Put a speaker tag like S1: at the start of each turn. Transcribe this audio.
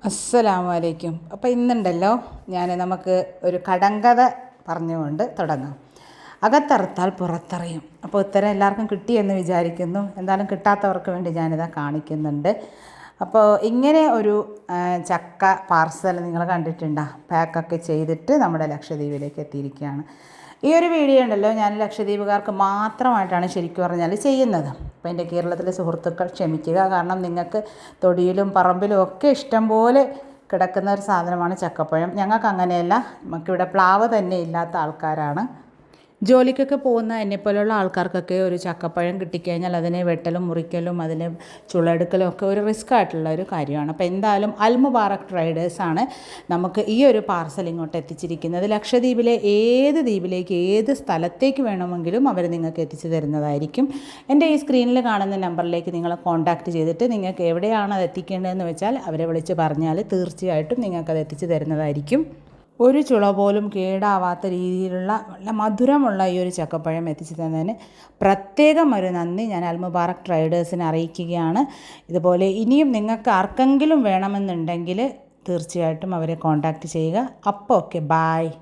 S1: അസ്സലാമു അലൈക്കും. അപ്പോൾ ഇന്നുണ്ടല്ലോ നമുക്ക് ഒരു കടങ്കഥ പറഞ്ഞുകൊണ്ട് തുടങ്ങാം. അകത്തറുത്താൽ പുറത്തറിയും. അപ്പോൾ ഉത്തരം എല്ലാവർക്കും കിട്ടിയെന്ന് വിചാരിക്കുന്നു. എന്തായാലും കിട്ടാത്തവർക്ക് വേണ്ടി ഞാനിതാ കാണിക്കുന്നുണ്ട്. അപ്പോൾ ഇങ്ങനെ ഒരു ചക്ക പാർസൽ നിങ്ങൾ കണ്ടിട്ടുണ്ടോ? പാക്കൊക്കെ ചെയ്തിട്ട് നമ്മുടെ ലക്ഷദ്വീപിലേക്ക് എത്തിയിരിക്കുകയാണ്. ഈ ഒരു വീഡിയോ ഉണ്ടല്ലോ ഞാൻ ലക്ഷദ്വീപുകാർക്ക് മാത്രമായിട്ടാണ് ശരിക്കും പറഞ്ഞാൽ ചെയ്യുന്നത്. അപ്പോൾ എൻ്റെ കേരളത്തിലെ സുഹൃത്തുക്കൾ ക്ഷമിക്കുക. കാരണം നിങ്ങൾക്ക് തൊടിയിലും പറമ്പിലും ഒക്കെ ഇഷ്ടം പോലെ കിടക്കുന്ന ഒരു സാധനമാണ് ചക്കപ്പഴം. ഞങ്ങൾക്ക് അങ്ങനെയല്ല. നമുക്കിവിടെ പ്ലാവ് തന്നെ ഇല്ലാത്ത ആൾക്കാരാണ്. ജോലിക്കൊക്കെ പോകുന്ന എന്നെപ്പോലുള്ള ആൾക്കാർക്കൊക്കെ ഒരു ചക്കപ്പഴം കിട്ടിക്കഴിഞ്ഞാൽ അതിനെ വെട്ടലും മുറിക്കലും അതിനെ ചുളെടുക്കലും ഒക്കെ ഒരു റിസ്ക് ആയിട്ടുള്ള ഒരു കാര്യമാണ്. അപ്പോൾ എന്തായാലും അൽ മുബാറക് ട്രേഡേഴ്സാണ് നമുക്ക് ഈ ഒരു പാർസൽ ഇങ്ങോട്ട് എത്തിച്ചിരിക്കുന്നത്. ലക്ഷദ്വീപിലെ ഏത് ദ്വീപിലേക്ക് ഏത് സ്ഥലത്തേക്ക് വേണമെങ്കിലും അവർ നിങ്ങൾക്ക് എത്തിച്ചു തരുന്നതായിരിക്കും. എൻ്റെ ഈ സ്ക്രീനിൽ കാണുന്ന നമ്പറിലേക്ക് നിങ്ങൾ കോൺടാക്റ്റ് ചെയ്തിട്ട് നിങ്ങൾക്ക് എവിടെയാണ് അത് എത്തിക്കേണ്ടതെന്ന് വെച്ചാൽ അവരെ വിളിച്ച് പറഞ്ഞാൽ തീർച്ചയായിട്ടും നിങ്ങൾക്കത് എത്തിച്ചു തരുന്നതായിരിക്കും. ഒരു ചുള പോലും കേടാവാത്ത രീതിയിലുള്ള നല്ല മധുരമുള്ള ഈ ഒരു ചക്കപ്പഴം എത്തിച്ചു തന്നതിന് പ്രത്യേകം ഒരു നന്ദി ഞാൻ അൽ മുബാറക് ട്രേഡേഴ്സിനെ അറിയിക്കുകയാണ്. ഇതുപോലെ ഇനിയും നിങ്ങൾക്ക് ആർക്കെങ്കിലും വേണമെന്നുണ്ടെങ്കിൽ തീർച്ചയായിട്ടും അവരെ കോൺടാക്റ്റ് ചെയ്യുക. അപ്പോൾ ഓക്കെ, ബായ്.